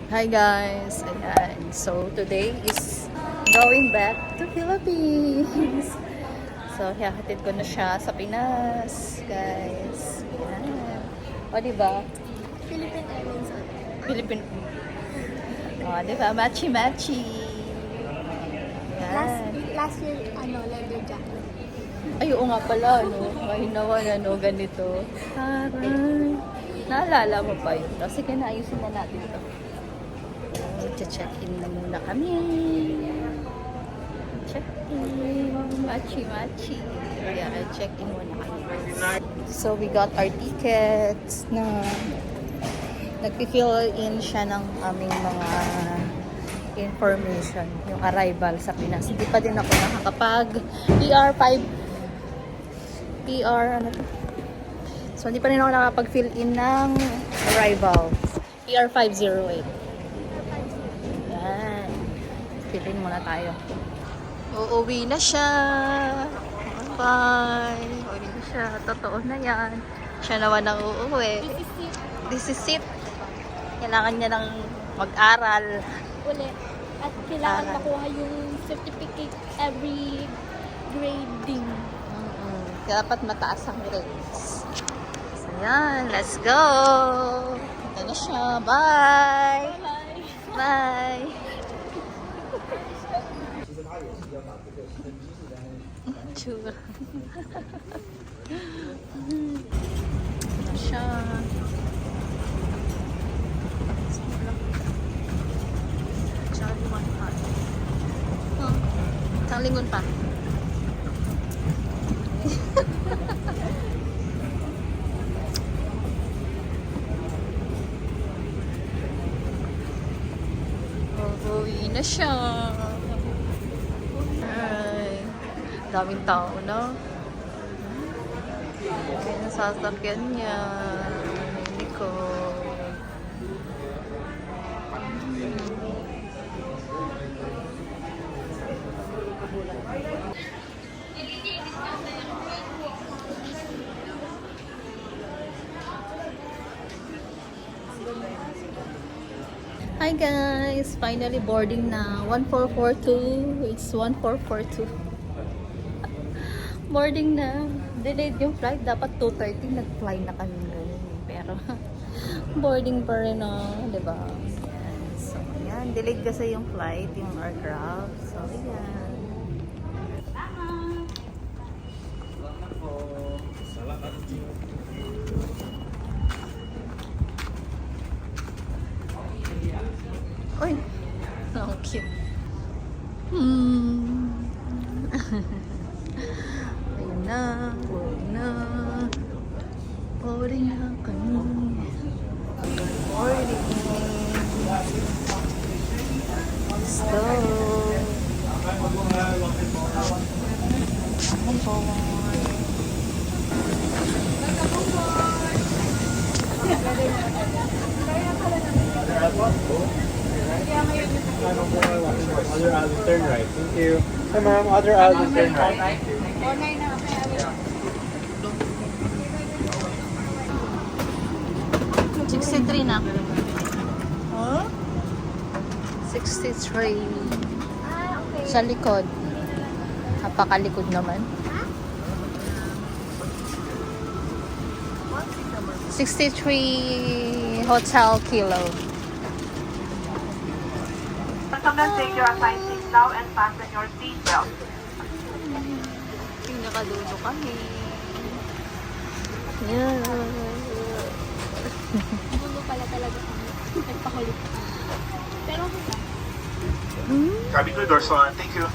Hi guys! Ayan. So today is going back to Philippines. So hihatid ko na siya sa Pinas, guys. Ayan. O diba? Philippine Airlines. Philippine. O diba? Matchy-matchy. Last, Ayan. last year, leather jacket. Ay, oo nga pala, no? Ngayon naman, ganito. Parang, naalala mo pa yun. So, sige na, ayusin na natin ito. Check-in na muna kami. Check-in. Machi-machi. Yeah, check-in muna kami. So, we got our tickets na nag-fill in siya ng aming mga information, yung arrival sa Pinas. Hindi pa din ako nakakapag ano to? So, hindi pa rin ako nakapag-fill in ng arrival. PR 508. Yan. Fill in muna tayo. Uuwi na siya. Bye. Uuwi na siya. Totoo na yan. Siya naman ang uuwi. This is it. Kailangan niya ng mag-aral. Ulit. At kailangan makuha yung certificate every grading. Dapat mataas ang grades. So, yan. Let's go! Ito na siya. Bye! Bye! Tsura. Ito na siya. Isang lingon pa. Uuwi na siya. Ay, daming tao na. Ay, nasasakyan niya. Hindi ko. Hi guys! Finally boarding na. 1442. It's 1442. Boarding na. Delayed yung flight. Dapat 2:30 nag-fly na kami ngayon. Pero boarding pa rin diba? Yan. So, yan. Delayed kasi yung flight, yung aircraft. So, yan. Uy! Ang cute. Ayun na. Boarding na. Boarding na kami. Boarding. Let's go. Come on. Other aisle turn right. Thank you. Hi ma'am, other aisle turn right. 63 na. Huh? 63. Sa likod. Napakalikod naman. 63 Hotel Kilo. Gentlemen, take your assigned seats now and fasten your seatbelt. Pinakadulo kami. Yeah. Gulo pala talaga kami. Nagpakulit. Pero, Cabin crew doors on. Thank you.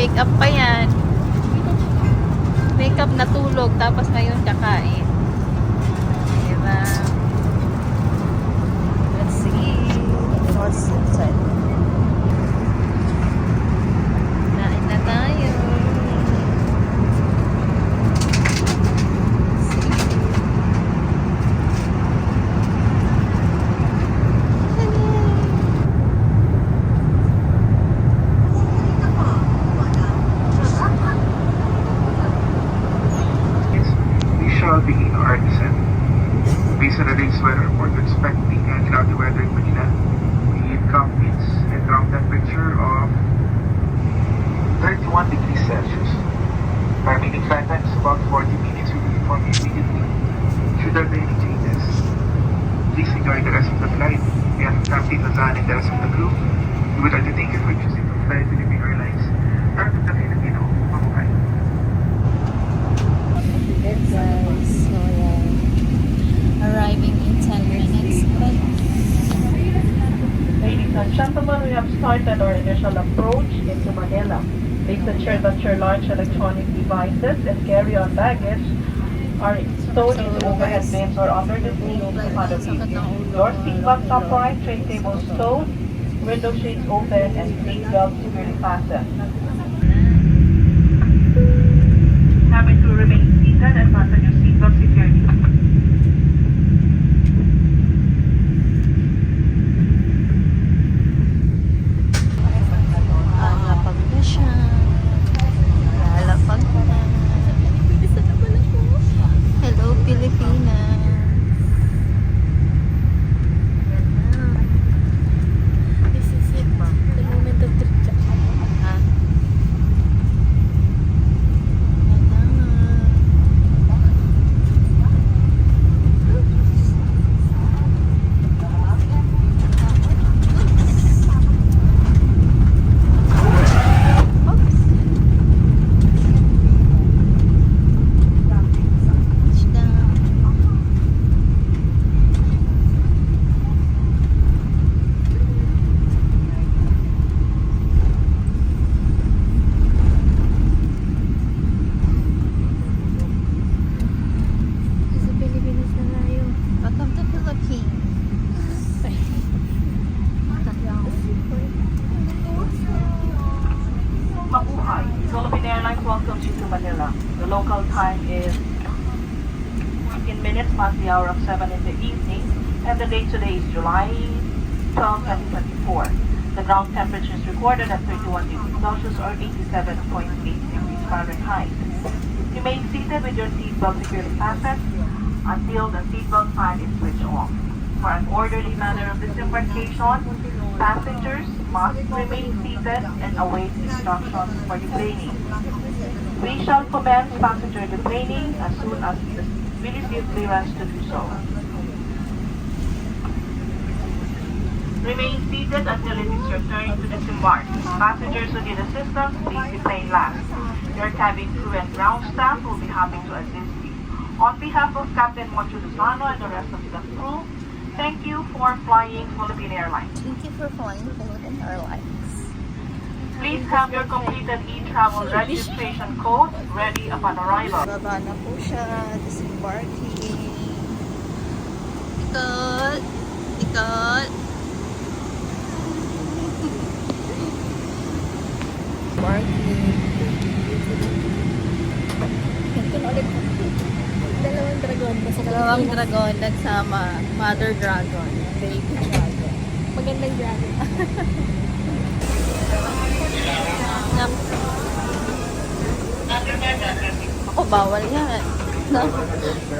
Wake up pa yan. Wake up, natulog, tapos ngayon kakain. Diba? Let's see what's inside. Kain na tayo. We shall begin our descent. Based on the day's weather report, we're expecting cloudy weather in Manila with calm winds and ground temperature of 31 degrees Celsius. Our meeting flight time is about 40 minutes. We will inform you immediately should there be any changes. Please enjoy the rest of the flight. We have Captain Lazan and the rest of the crew. We would like to thank you for choosing to fly Philippine Airlines. Part of the Filipino Mabuhay. Good guys. So yeah. Arriving in 10 minutes. But Ladies and gentlemen, we have started our initial approach into Manila. Please ensure that your large electronic devices and carry-on baggage are stowed in the overhead bins or under the seat in front of you. Your seatbelts upright, tray tables stowed, window shades open, and seatbelts securely fastened. Cabin crew remain seated and fasten your seatbelt securely. lapag na siya. Lalapag na. Hello, Pilipinas. This is it. The moment of truth. Ha? Sa Pilipinas na tayo. Welcome to Philippines. Mabuhay. Philippine Airlines welcomes you to Manila. The local time is 14 minutes past the hour of 7 in the evening, and the date today is July 12, 2024. The ground temperature is recorded at 31 degrees Celsius or 87.8 degrees Fahrenheit. Remain seated with your seatbelt securely fastened until the seatbelt sign is switched off. For an orderly manner of disembarkation, passengers must remain seated and await instructions for deplaning. We shall commence passenger deplaning as soon as we receive clearance to do so. Remain seated until it is your turn to disembark. Passengers who need assistance, please deplane last. Your cabin crew and ground staff will be happy to assist you. On behalf of Captain Moncho Luzano and the rest of the crew, thank you for flying Philippine Airlines. Thank you for flying Philippine Airlines. Please have your completed e-travel registration code ready upon arrival. Baba na po siya. Disembarking. Ikot. Ikot. Disembarking. Ito na ulit. Dalawang dragon. Dalawang dragon nagsama. Mother dragon. Baby dragon. Magandang dragon. Ako, bawal yan. No?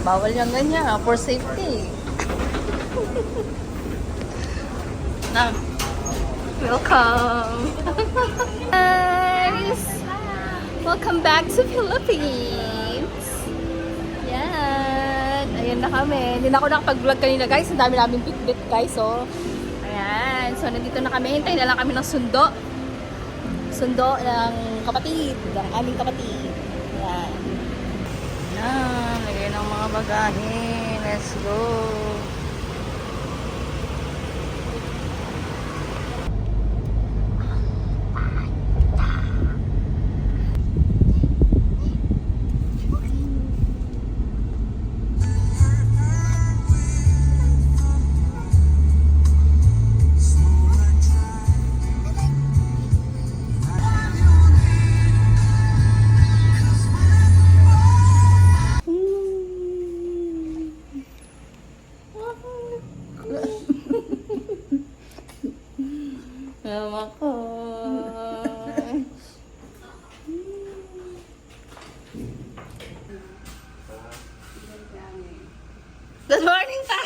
Bawal yan ganyan. For safety. Na. Welcome. Guys. Welcome back to Philippines. Yan. Ayan na kami. Hindi na ako nakapag-vlog kanina guys. Ang dami namin bit-bit guys. So, ayan. So, nandito na kami. Hintayin na lang kami ng sundo. Sundo ng kapatid. Ng aming kapatid. Ayan. Ayan. Lagay ng mga bagahe. Let's go. Mama ko. Good morning, pa!